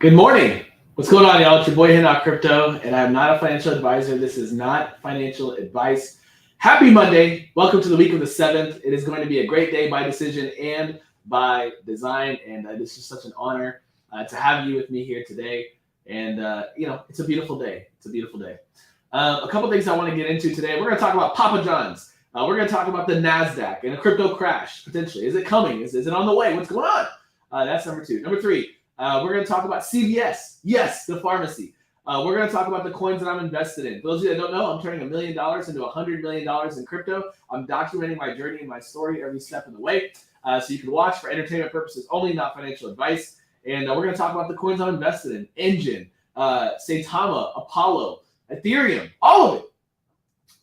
Good morning. What's going on, y'all? It's your boy Hinock Crypto, and I'm not a financial advisor. This is not financial advice. Happy Monday. Welcome to the week of the 7th. It is going to be a great day by decision and by design, and this is such an honor to have you with me here today. And, it's a beautiful day. It's a beautiful day. A couple things I want to get into today. We're going to talk about Papa John's. We're going to talk about the NASDAQ and a crypto crash, potentially. Is it coming? Is it on the way? What's going on? That's number two. Number three. We're going to talk about CVS. Yes, the pharmacy. We're going to talk about the coins that I'm invested in. For those of you that don't know, I'm turning $1 million into $100 million in crypto. I'm documenting my journey and my story every step of the way. So you can watch for entertainment purposes only, not financial advice. And we're going to talk about the coins I'm invested in. Engine, Saitama, Apollo, Ethereum, all of it.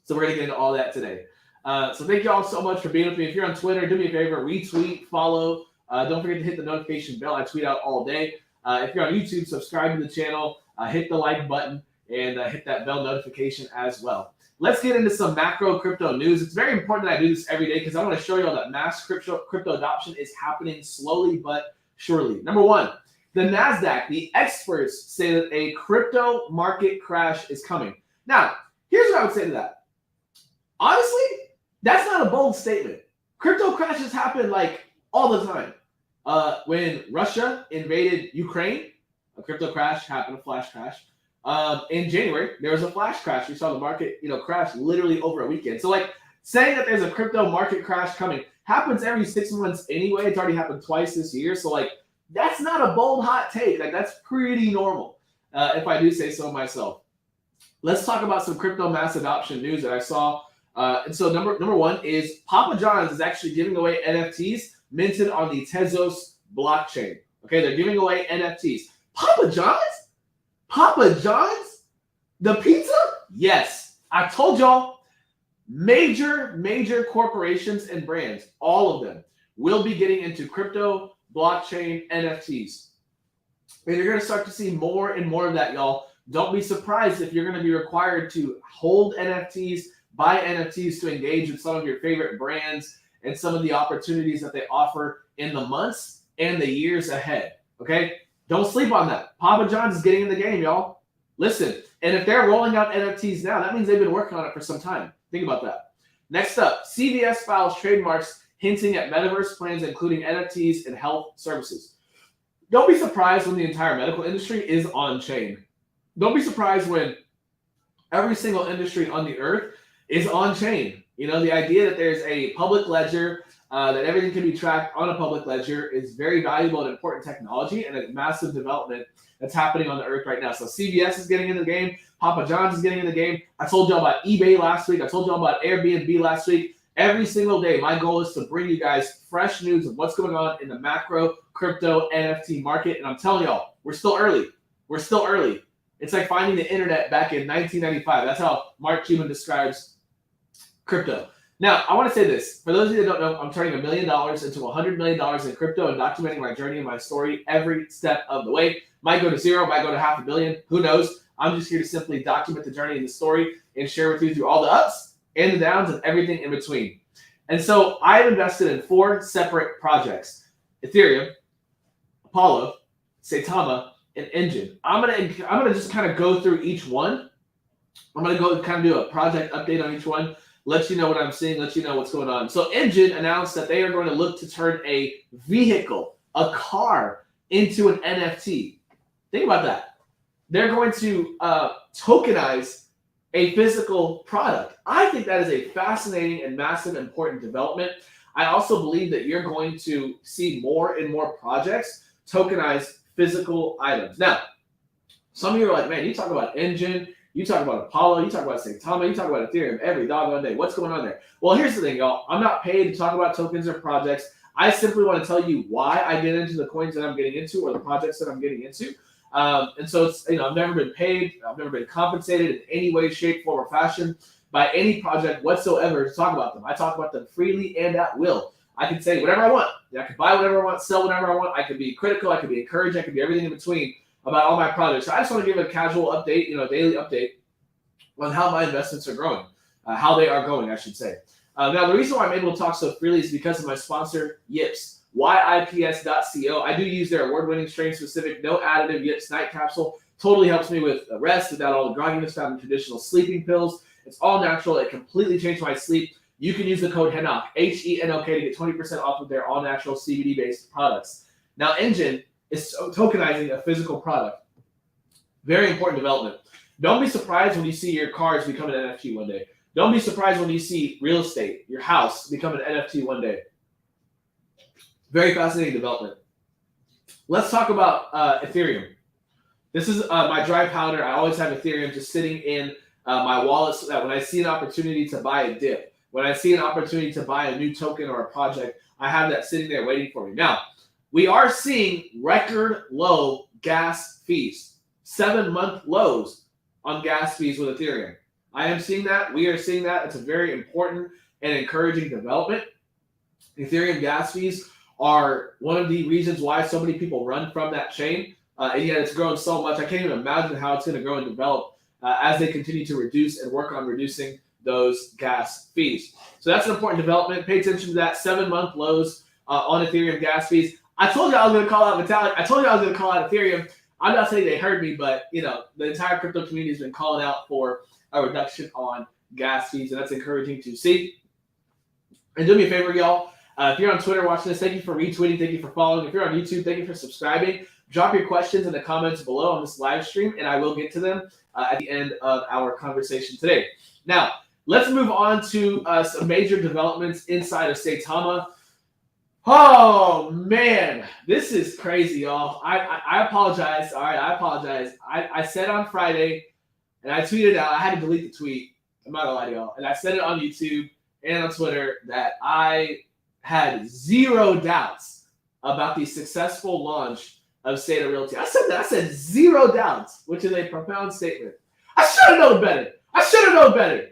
So we're going to get into all that today. So thank you all so much for being with me. If you're on Twitter, do me a favor, retweet, follow. Don't forget to hit the notification bell. I tweet out all day. If you're on YouTube, subscribe to the channel, hit the like button, and hit that bell notification as well. Let's get into some macro crypto news. It's very important that I do this every day because I want to show you all that mass crypto adoption is happening slowly but surely. Number one, the NASDAQ, the experts say that a crypto market crash is coming. Now, here's what I would say to that. Honestly, that's not a bold statement. Crypto crashes happen all the time. When Russia invaded Ukraine, a crypto crash happened, a flash crash. In January, there was a flash crash. We saw the market, crash literally over a weekend. So saying that there's a crypto market crash coming happens every 6 months anyway. It's already happened twice this year. So that's not a bold hot take. That's pretty normal, if I do say so myself. Let's talk about some crypto mass adoption news that I saw. And so number one is Papa John's is actually giving away NFTs minted on the Tezos blockchain. Okay, they're giving away NFTs. Papa John's? Papa John's? The pizza? Yes. I told y'all, major corporations and brands, all of them, will be getting into crypto, blockchain, NFTs. And you're going to start to see more and more of that, y'all. Don't be surprised if you're going to be required to hold NFTs, buy NFTs to engage with some of your favorite brands and some of the opportunities that they offer in the months and the years ahead, okay? Don't sleep on that. Papa John's is getting in the game, y'all. Listen, and if they're rolling out NFTs now, that means they've been working on it for some time. Think about that. Next up, CVS files trademarks hinting at metaverse plans, including NFTs and health services. Don't be surprised when the entire medical industry is on-chain. Don't be surprised when every single industry on the earth is on-chain. The idea that there's a public ledger, that everything can be tracked on a public ledger is very valuable and important technology and a massive development that's happening on the earth right now. So CVS is getting in the game. Papa John's is getting in the game. I told y'all about eBay last week. I told y'all about Airbnb last week. Every single day, my goal is to bring you guys fresh news of what's going on in the macro crypto NFT market. And I'm telling y'all, we're still early. We're still early. It's like finding the internet back in 1995. That's how Mark Cuban describes crypto. Now, I want to say this. For those of you that don't know, I'm turning $1 million into $100 million in crypto and documenting my journey and my story every step of the way. Might go to zero, might go to $500 million. Who knows? I'm just here to simply document the journey and the story and share with you through all the ups and the downs and everything in between. And so I've invested in 4 separate projects: Ethereum, Apollo, Saitama, and Engine. I'm gonna just kind of go through each one. I'm gonna go kind of do a project update on each one. Let you know what I'm seeing, let you know what's going on. So Engine announced that they are going to look to turn a vehicle, a car, into an NFT. Think about that. They're going to tokenize a physical product. I think that is a fascinating and massive important development. I also believe that you're going to see more and more projects tokenize physical items. Now, some of you are like, man, you talk about Engine, you talk about Apollo, you talk about Saitama, you talk about Ethereum every doggone day. What's going on there? Well, here's the thing, y'all. I'm not paid to talk about tokens or projects. I simply want to tell you why I get into the coins that I'm getting into or the projects that I'm getting into. And so it's, I've never been paid. I've never been compensated in any way, shape, form, or fashion by any project whatsoever to talk about them. I talk about them freely and at will. I can say whatever I want. I can buy whatever I want, sell whatever I want. I can be critical. I can be encouraged. I can be everything in between about all my projects. So I just want to give a casual update, a daily update on how my investments are growing, how they are going, I should say. Now, the reason why I'm able to talk so freely is because of my sponsor, Yips. yips.co. I do use their award-winning strain-specific, no additive yips night capsule. Totally helps me with rest without all the grogginess found in traditional sleeping pills. It's all natural. It completely changed my sleep. You can use the code HENOK, HENOK, to get 20% off of their all-natural CBD-based products. Now, Engine is tokenizing a physical product. Very important development. Don't be surprised when you see your cars become an NFT one day. Don't be surprised when you see real estate, your house, become an NFT one day. Very fascinating development. Let's talk about Ethereum. This is my dry powder. I always have Ethereum just sitting in my wallet so that when I see an opportunity to buy a dip, when I see an opportunity to buy a new token or a project, I have that sitting there waiting for me. Now, we are seeing record low gas fees, 7-month lows on gas fees with Ethereum. I am seeing that. We are seeing that. It's a very important and encouraging development. Ethereum gas fees are one of the reasons why so many people run from that chain. And yet it's grown so much. I can't even imagine how it's going to grow and develop as they continue to reduce and work on reducing those gas fees. So that's an important development. Pay attention to that. 7-month lows on Ethereum gas fees. I told you I was going to call out Vitalik. I told you I was going to call out Ethereum. I'm not saying they heard me, but the entire crypto community has been calling out for a reduction on gas fees, and that's encouraging to see. And do me a favor, y'all. If you're on Twitter watching this, thank you for retweeting. Thank you for following. If you're on YouTube, thank you for subscribing. Drop your questions in the comments below on this live stream, and I will get to them at the end of our conversation today. Now, let's move on to some major developments inside of Saitama. Oh, man, this is crazy, y'all. I apologize. All right, I apologize. I said on Friday, and I tweeted out, I had to delete the tweet. I'm not going to lie to y'all. And I said it on YouTube and on Twitter that I had zero doubts about the successful launch of Sata Realty. I said that. I said zero doubts, which is a profound statement. I should have known better. I should have known better.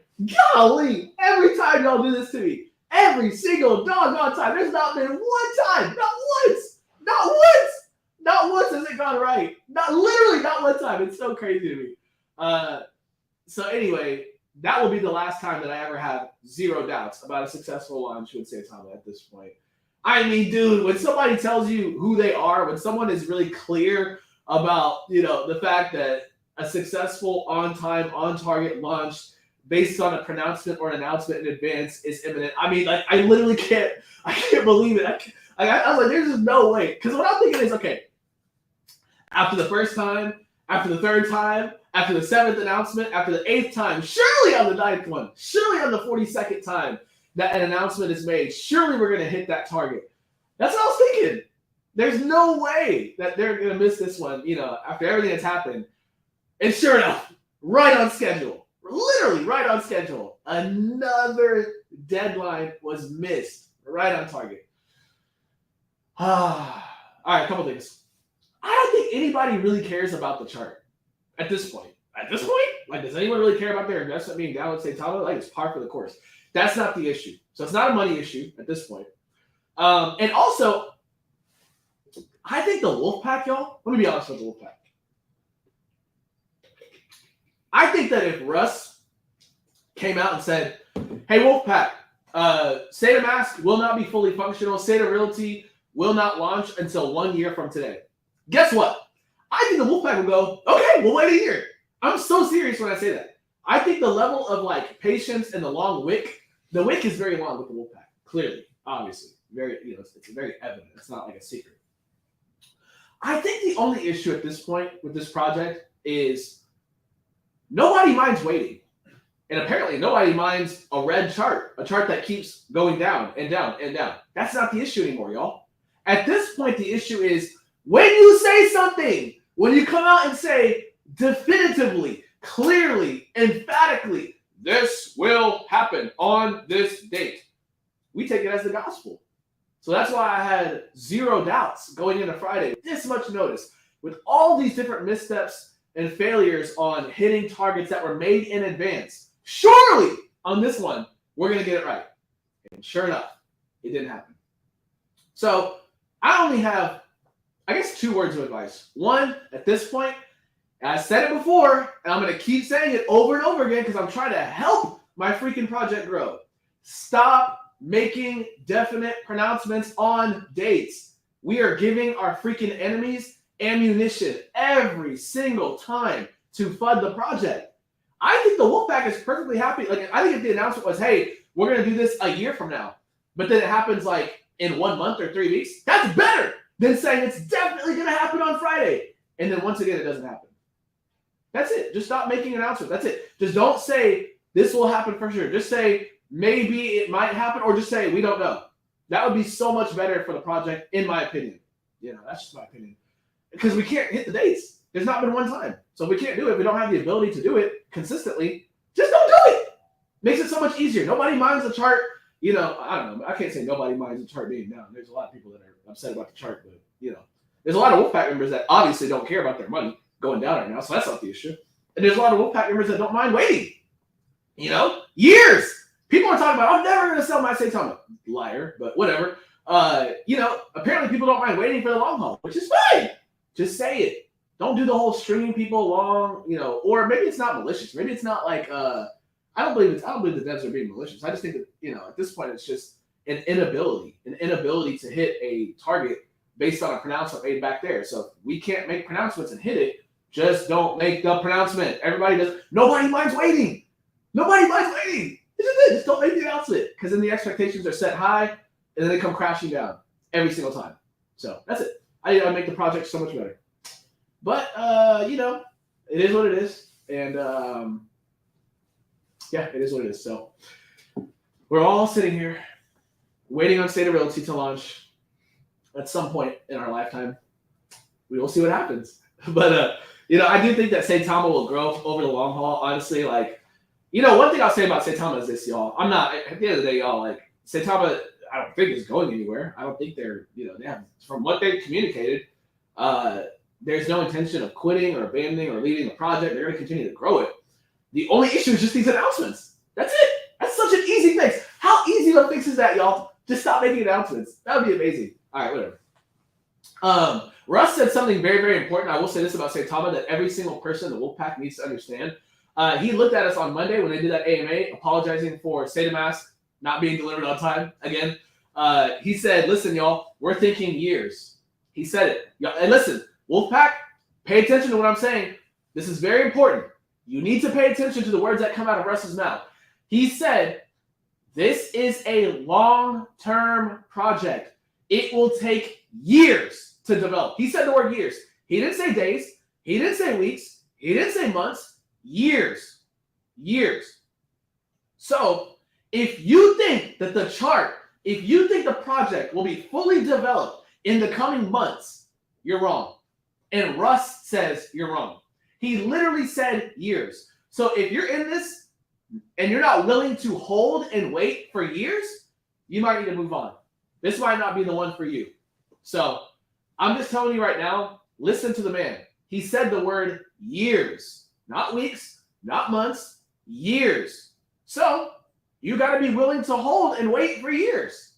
Golly, every time y'all do this to me, every single doggone time, there's not been one time, not once has it gone right. Literally not one time. It's so crazy to me. So anyway, that will be the last time that I ever have zero doubts about a successful launch with Saitama at this point. I mean, dude, when somebody tells you who they are, when someone is really clear about, the fact that a successful, on-time, on-target launch based on a pronouncement or an announcement in advance is imminent. I mean, I literally can't believe it. I was like, there's just no way. Because what I'm thinking is, okay, after the first time, after the third time, after the 7th announcement, after the 8th time, surely on the 9th one, surely on the 42nd time that an announcement is made, surely we're going to hit that target. That's what I was thinking. There's no way that they're going to miss this one, after everything that's happened. And sure enough, right on schedule, literally right on schedule, another deadline was missed, right on target. All right, a couple things. I don't think anybody really cares about the chart at this point. Does anyone really care about their investment being down with Saitama? It's par for the course. That's not the issue. So it's not a money issue at this point. And also, I think the Wolfpack, y'all, let me be honest with the Wolfpack. I think that if Russ came out and said, hey, Wolfpack, Sata Mask will not be fully functional. Sata Realty will not launch until 1 year from today. Guess what? I think the Wolfpack will go, okay, we'll wait a year. I'm so serious when I say that. I think the level of patience and the long wick, the wick is very long with the Wolfpack, clearly, obviously. Very, it's very evident. It's not like a secret. I think the only issue at this point with this project is nobody minds waiting. And apparently nobody minds a red chart, a chart that keeps going down and down and down. That's not the issue anymore, y'all. At this point, the issue is when you say something, when you come out and say definitively, clearly, emphatically, this will happen on this date, we take it as the gospel. So that's why I had zero doubts going into Friday. This much notice. With all these different missteps and failures on hitting targets that were made in advance, surely on this one, we're going to get it right. And sure enough, it didn't happen. So I only have, I guess, 2 words of advice. One, at this point, I said it before, and I'm going to keep saying it over and over again because I'm trying to help my freaking project grow. Stop making definite pronouncements on dates. We are giving our freaking enemies ammunition every single time to FUD the project. I think the Wolfpack is perfectly happy. Like, I think if the announcement was, hey, we're going to do this a year from now, but then it happens like in 1 month or 3 weeks, that's better than saying it's definitely going to happen on Friday. And then once again, it doesn't happen. That's it. Just stop making announcements. That's it. Just don't say this will happen for sure. Just say maybe it might happen, or just say we don't know. That would be so much better for the project, in my opinion. You know, that's just my opinion. Because we can't hit the dates. There's not been one time. So if we can't do it, we don't have the ability to do it consistently, just don't do it. Makes it so much easier. Nobody minds the chart. You know, I don't know. I can't say nobody minds the chart being down. There's a lot of people that are upset about the chart, but, you know, there's a lot of Wolfpack members that obviously don't care about their money going down right now, so that's not the issue. And there's a lot of Wolfpack members that don't mind waiting. You know, years. People are talking about, I'm never going to sell my Saitama. Liar, but whatever. You know, apparently people don't mind waiting for the long haul, which is fine. Just say it. Don't do the whole stringing people along, you know, or maybe it's not malicious. Maybe it's not like, I don't believe the devs are being malicious. I just think that, you know, at this point, it's just an inability to hit a target based on a pronouncement made back there. So if we can't make pronouncements and hit it, just don't make the pronouncement. Everybody does. Nobody minds waiting. Nobody minds waiting. Just don't make the announcement, because then the expectations are set high and then they come crashing down every single time. So that's it. I make the project so much better. But, you know, it is what it is. And, yeah, it is what it is. So we're all sitting here waiting on State of Realty to launch at some point in our lifetime. We will see what happens. But, you know, I do think that Saitama will grow over the long haul. Honestly, like, you know, one thing I'll say about Saitama is this, y'all. I'm not, at the end of the day, y'all, like, Saitama, I don't think is going anywhere. I don't think they're, you know, they have, from what they've communicated, there's no intention of quitting or abandoning or leaving the project. They're going to continue to grow it. The only issue is just these announcements. That's it. That's such an easy fix. How easy of a fix is that, y'all? Just stop making announcements. That would be amazing. All right, whatever. Russ said something very, very important. I will say this about Saitama, that every single person in the Wolfpack needs to understand. He looked at us on Monday when they did that AMA, apologizing for Saitama not being delivered on time again. He said, listen, y'all, we're thinking years. He said it. Y'all, and listen, Wolfpack, pay attention to what I'm saying. This is very important. You need to pay attention to the words that come out of Russ's mouth. He said, this is a long-term project. It will take years to develop. He said the word years. He didn't say days. He didn't say weeks. He didn't say months. Years. Years. So if you think that the chart, if you think the project will be fully developed in the coming months, you're wrong. And Russ says you're wrong. He literally said years. So if you're in this and you're not willing to hold and wait for years, you might need to move on. This might not be the one for you. So I'm just telling you right now, listen to the man. He said the word years, not weeks, not months, years. So you got to be willing to hold and wait for years.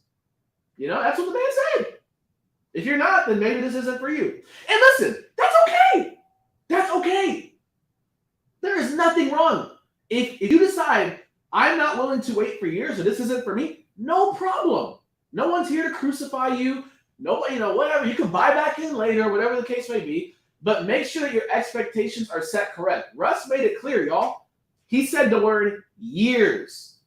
You know, that's what the man said. If you're not, then maybe this isn't for you. And listen, that's okay. That's okay. There is nothing wrong. If you decide, I'm not willing to wait for years or this isn't for me, no problem. No one's here to crucify you. Nobody, you know, whatever. You can buy back in later, whatever the case may be. But make sure that your expectations are set correct. Russ made it clear, y'all. He said the word years.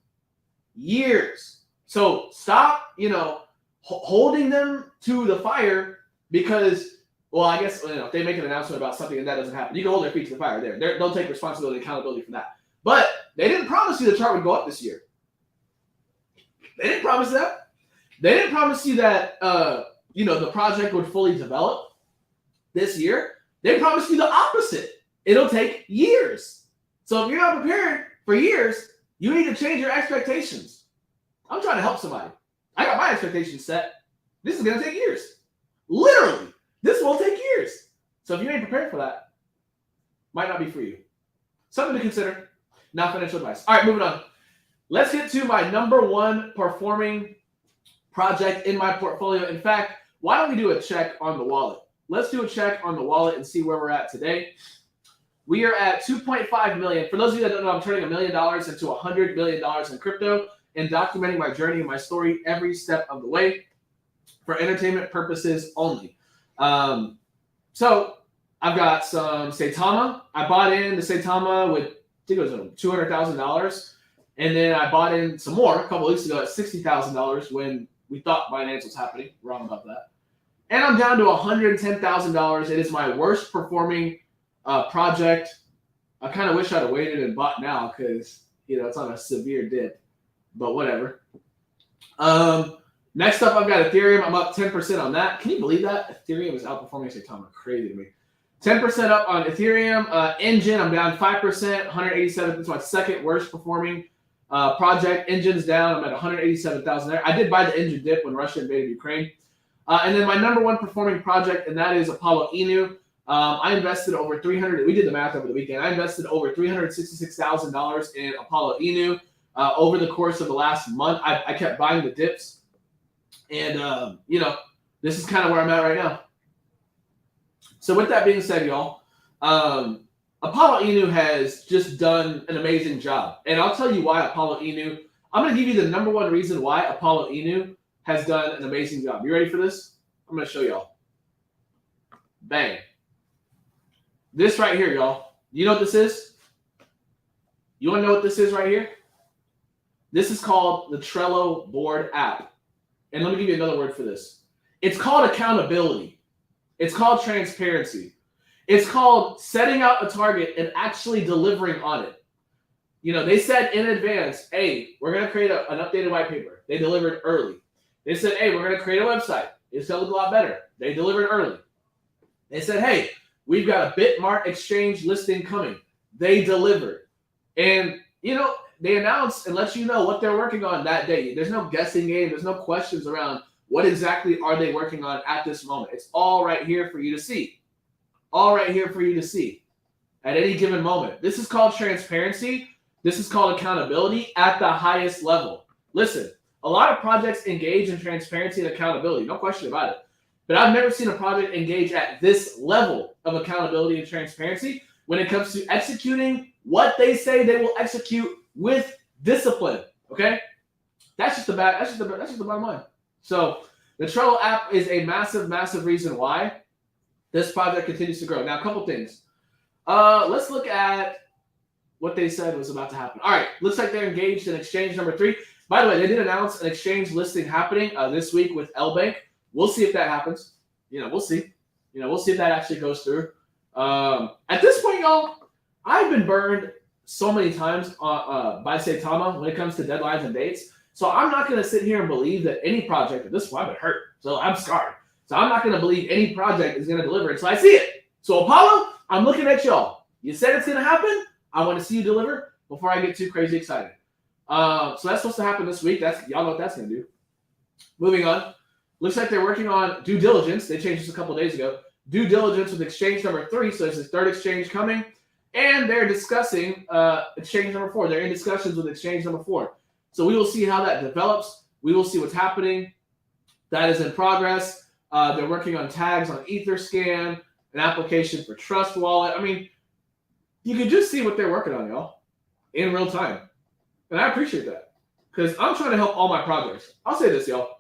Years. So stop, you know, holding them to the fire because, well, I guess, you know, if they make an announcement about something and that doesn't happen, you can hold their feet to the fire there. They'll take responsibility and accountability for that. But they didn't promise you the chart would go up this year. They didn't promise that. They didn't promise you that, you know, the project would fully develop this year. They promised you the opposite. It'll take years. So if you're not prepared for years, you need to change your expectations. I'm trying to help somebody. I got my expectations set. This is going to take years. Literally, this will take years. So if you ain't prepared for that, might not be for you. Something to consider, not financial advice. All right, moving on. Let's get to my number one performing project in my portfolio. In fact, why don't we do a check on the wallet? Let's do a check on the wallet and see where we're at today. We are at 2.5 million. For those of you that don't know, I'm turning $1 million into $100 million in crypto and documenting my journey and my story every step of the way for entertainment purposes only. So I've got some Saitama. I bought in the Saitama with, I think it was $200,000. And then I bought in some more a couple weeks ago at $60,000 when we thought Binance was happening. Wrong about that. And I'm down to $110,000. It is my worst performing project. I kind of wish I'd have waited and bought now because, it's on a severe dip. But whatever. Next up, I've got Ethereum. I'm up 10% on that. Can you believe that? Ethereum is outperforming Saitama. Crazy to me. 10% up on Ethereum. Engine, I'm down 5%. 187. That's my second worst performing project. Engine's down. I'm at 187,000 there. I did buy the engine dip when Russia invaded Ukraine. And then my number one performing project, and that is Apollo Inu. I invested over $300. We did the math over the weekend. I invested over $366,000 in Apollo Inu over the course of the last month. I kept buying the dips, and this is kind of where I'm at right now. So with that being said, y'all, Apollo Inu has just done an amazing job, and I'll tell you why Apollo Inu. I'm going to give you the number one reason why Apollo Inu has done an amazing job. You ready for this? I'm going to show y'all. Bang. This right here, y'all. You know what this is? You want to know what this is right here? This is called the Trello board app. And let me give you another word for this. It's called accountability. It's called transparency. It's called setting out a target and actually delivering on it. They said in advance, hey, we're going to create an updated white paper. They delivered early. They said, hey, we're going to create a website. It's going to look a lot better. They delivered early. They said, hey, we've got a Bitmart exchange listing coming. They delivered. And, they announced and let you know what they're working on that day. There's no guessing game. There's no questions around what exactly are they working on at this moment. It's all right here for you to see. All right here for you to see at any given moment. This is called transparency. This is called accountability at the highest level. Listen, a lot of projects engage in transparency and accountability. No question about it. But I've never seen a project engage at this level of accountability and transparency when it comes to executing what they say they will execute with discipline. Okay, that's just the bottom line. So the Trello app is a massive, massive reason why this project continues to grow. Now, a couple things. Let's look at what they said was about to happen. All right, looks like they're engaged in exchange number 3. By the way, they did announce an exchange listing happening this week with L-Bank. We'll see if that happens. We'll see. We'll see if that actually goes through. At this point, y'all, I've been burned so many times by Saitama when it comes to deadlines and dates. So I'm not going to sit here and believe that any project, at this point, I've been hurt. So I'm scarred. So I'm not going to believe any project is going to deliver until I see it. So Apollo, I'm looking at y'all. You said it's going to happen. I want to see you deliver before I get too crazy excited. So that's supposed to happen this week. Y'all know what that's going to do. Moving on. Looks like they're working on due diligence. They changed this a couple days ago. Due diligence with exchange number 3. So there's this third exchange coming. And they're discussing exchange number 4. They're in discussions with exchange number 4. So we will see how that develops. We will see what's happening. That is in progress. They're working on tags on Etherscan, an application for Trust Wallet. I mean, you can just see what they're working on, y'all, in real time. And I appreciate that because I'm trying to help all my projects. I'll say this, y'all.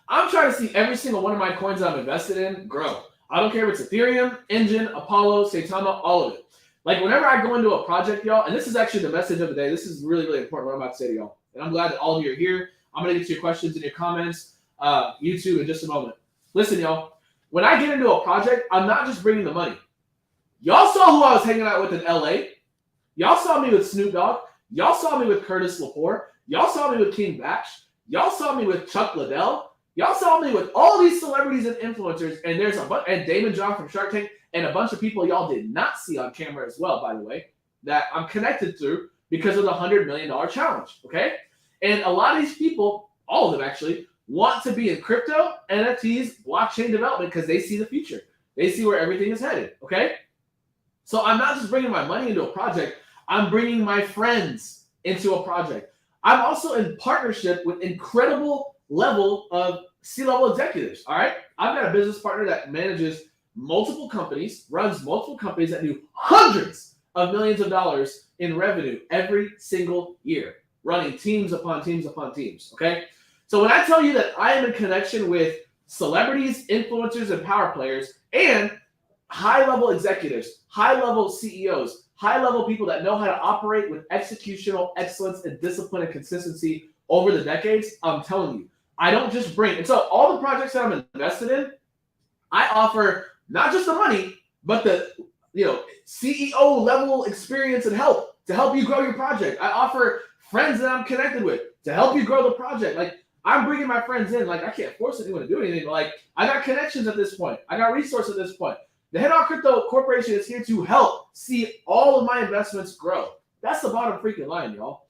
I'm trying to see every single one of my coins I'm invested in grow. I don't care if it's Ethereum, Engine, Apollo, Saitama, all of it. Like whenever I go into a project, y'all, and this is actually the message of the day. This is really, really important what I'm about to say to y'all. And I'm glad that all of you are here. I'm going to get to your questions and your comments, YouTube in just a moment. Listen, y'all, when I get into a project, I'm not just bringing the money. Y'all saw who I was hanging out with in LA. Y'all saw me with Snoop Dogg. Y'all saw me with Curtis Lepore. Y'all saw me with King Batch. Y'all saw me with Chuck Liddell. Y'all saw me with all these celebrities and influencers, and there's and Damon John from Shark Tank, and a bunch of people y'all did not see on camera as well, by the way, that I'm connected through because of the $100 million challenge, okay? And a lot of these people, all of them actually, want to be in crypto, NFTs, blockchain development because they see the future. They see where everything is headed, okay? So I'm not just bringing my money into a project. I'm bringing my friends into a project. I'm also in partnership with incredible level of C-level executives, all right? I've got a business partner that manages multiple companies, runs multiple companies that do hundreds of millions of dollars in revenue every single year. running teams upon teams upon teams, okay? So when I tell you that I am in connection with celebrities, influencers, and power players, and high-level executives, high-level CEOs, high-level people that know how to operate with executional excellence and discipline and consistency over the decades, I'm telling you, I don't just bring. And so all the projects that I'm invested in, I offer not just the money, but the CEO level experience and help to help you grow your project. I offer friends that I'm connected with to help you grow the project. Like, I'm bringing my friends in. Like, I can't force anyone to do anything, but like, I got connections at this point. I got resources at this point. The Head On Crypto Corporation is here to help see all of my investments grow. That's the bottom freaking line, y'all.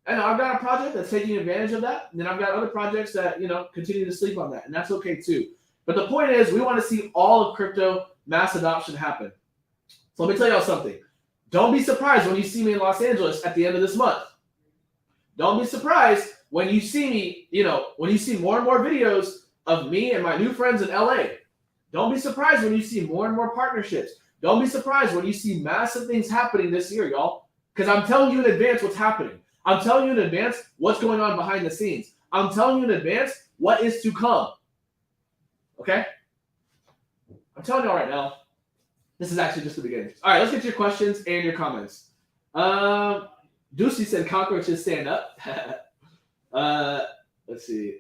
And I've got a project that's taking advantage of that. And then I've got other projects that, continue to sleep on that. And that's okay too. But the point is, we want to see all of crypto mass adoption happen. So let me tell y'all something. Don't be surprised when you see me in Los Angeles at the end of this month. Don't be surprised when you see me, when you see more and more videos of me and my new friends in LA. Don't be surprised when you see more and more partnerships. Don't be surprised when you see massive things happening this year, y'all. Because I'm telling you in advance what's happening. I'm telling you in advance what's going on behind the scenes. I'm telling you in advance what is to come. Okay? I'm telling y'all right now, this is actually just the beginning. All right, let's get your questions and your comments. Ducey said cockroaches stand up. Let's see.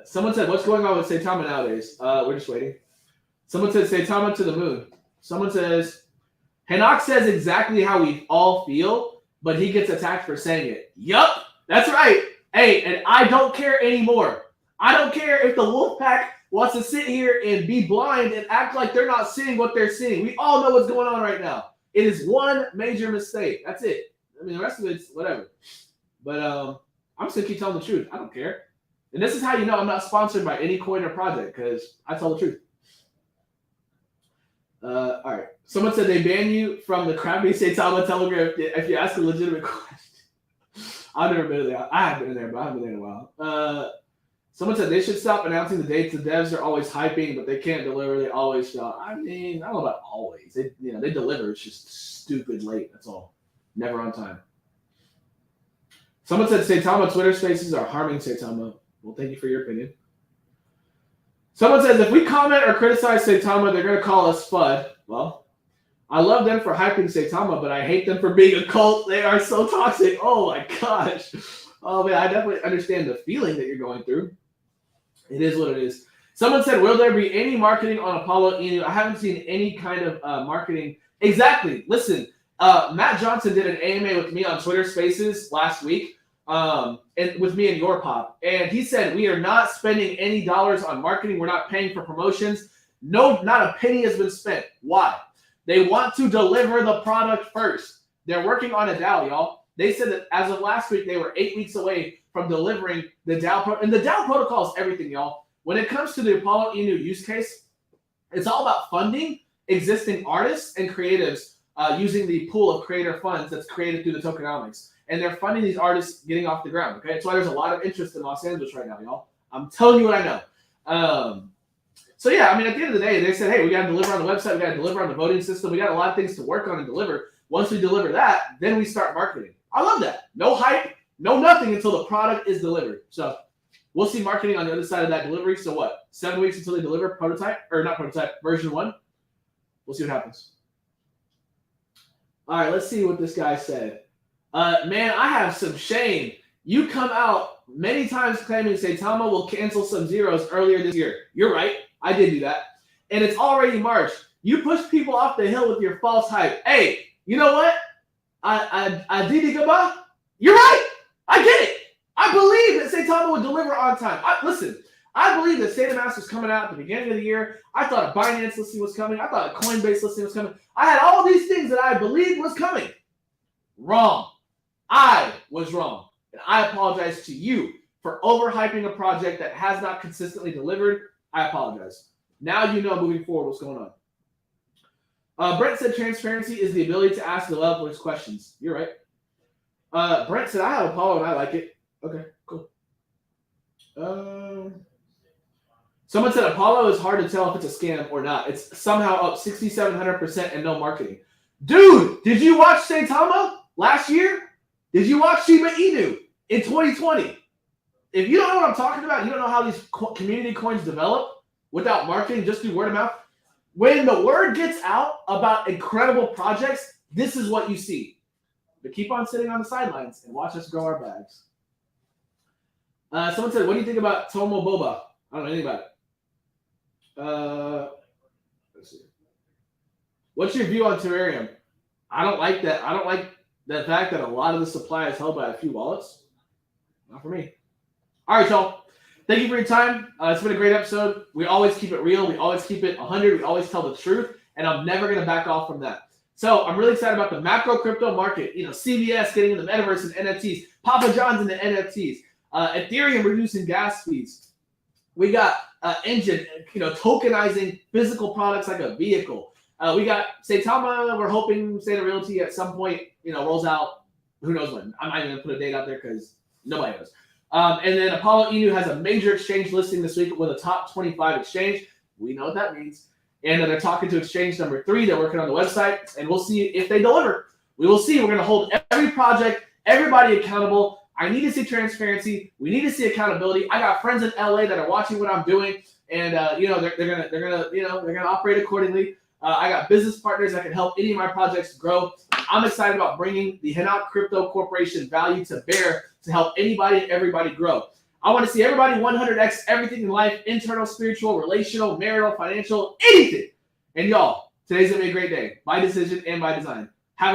Someone said, what's going on with Saitama nowadays? We're just waiting. Someone said, Saitama to the moon. Someone says, Hanok says exactly how we all feel, but he gets attacked for saying it. Yup, that's right. Hey, and I don't care anymore. I don't care if the wolf pack wants to sit here and be blind and act like they're not seeing what they're seeing. We all know what's going on right now. It is one major mistake. That's it. I mean, the rest of it's whatever. But I'm just going to keep telling the truth. I don't care. And this is how you know I'm not sponsored by any coin or project, because I tell the truth. All right. Someone said they ban you from the crappy Saitama Telegram if you ask a legitimate question. I've never been there. I have been there, but I haven't been there in a while. Someone said they should stop announcing the dates. The devs are always hyping, but they can't deliver. They always show. I mean, I don't know about always. They deliver. It's just stupid late. That's all. Never on time. Someone said Saitama Twitter Spaces are harming Saitama. Well, thank you for your opinion. Someone says if we comment or criticize Saitama, they're going to call us FUD. Well, I love them for hyping Saitama, but I hate them for being a cult. They are so toxic. Oh my gosh. Oh man, I definitely understand the feeling that you're going through. It is what it is. Someone said, will there be any marketing on Apollo Inu? I haven't seen any kind of marketing. Exactly. Listen, Matt Johnson did an AMA with me on Twitter Spaces last week, and with me and Your Pop. And he said, we are not spending any dollars on marketing. We're not paying for promotions. No, not a penny has been spent. Why? They want to deliver the product first. They're working on a DAO, y'all. They said that as of last week, they were 8 weeks away from delivering the DAO protocol. And the DAO protocol is everything, y'all. When it comes to the Apollo Inu use case, it's all about funding existing artists and creatives using the pool of creator funds that's created through the tokenomics. And they're funding these artists getting off the ground, okay? That's why there's a lot of interest in Los Angeles right now, y'all. I'm telling you what I know. So, yeah, I mean, at the end of the day, they said, hey, we got to deliver on the website. We got to deliver on the voting system. We got a lot of things to work on and deliver. Once we deliver that, then we start marketing. I love that. No hype, no nothing until the product is delivered. So we'll see marketing on the other side of that delivery. So what? 7 weeks until they deliver prototype, or not prototype, version 1. We'll see what happens. All right, let's see what this guy said. Man, I have some shame. You come out many times claiming Saitama will cancel some zeros earlier this year. You're right. I did do that. And it's already March. You push people off the hill with your false hype. Hey, you know what? I did it, goodbye. You're right. I get it. I believe that Saitama would deliver on time. Listen, I believe that State of Mass was coming out at the beginning of the year. I thought a Binance listing was coming. I thought a Coinbase listing was coming. I had all these things that I believed was coming. Wrong. I was wrong. And I apologize to you for overhyping a project that has not consistently delivered. I apologize. Now you know moving forward what's going on. Brent said transparency is the ability to ask developers questions. You're right. Brent said, I have Apollo and I like it. Okay, cool. Someone said Apollo is hard to tell if it's a scam or not. It's somehow up 6,700% and no marketing. Dude, did you watch Saitama last year? Did you watch Shiba Inu in 2020? If you don't know what I'm talking about, you don't know how these community coins develop without marketing, just through word of mouth. When the word gets out about incredible projects, this is what you see. But keep on sitting on the sidelines and watch us grow our bags. Someone said, what do you think about Tomo Boba? I don't know anything about it. Let's see. What's your view on Ethereum? I don't like that. I don't like the fact that a lot of the supply is held by a few wallets. Not for me. All right, y'all. Thank you for your time. It's been a great episode. We always keep it real. We always keep it 100. We always tell the truth. And I'm never going to back off from that. So I'm really excited about the macro crypto market. You know, CVS getting in the metaverse and NFTs. Papa John's in the NFTs. Ethereum reducing gas fees. We got Engine, tokenizing physical products like a vehicle. We got Saitama. We're hoping State of Realty at some point, rolls out. Who knows when? I'm not even going to put a date out there because nobody knows. And then Apollo Inu has a major exchange listing this week with a top 25 exchange. We know what that means. And they're talking to exchange number 3. They're working on the website, and we'll see if they deliver. We will see. We're going to hold every project, everybody accountable. I need to see transparency. We need to see accountability. I got friends in LA that are watching what I'm doing, and they're gonna operate accordingly. I got business partners that can help any of my projects grow. I'm excited about bringing the Hinnock Crypto Corporation value to bear to help anybody and everybody grow. I want to see everybody 100x everything in life, internal, spiritual, relational, marital, financial, anything. And y'all, today's going to be a great day by decision and by design.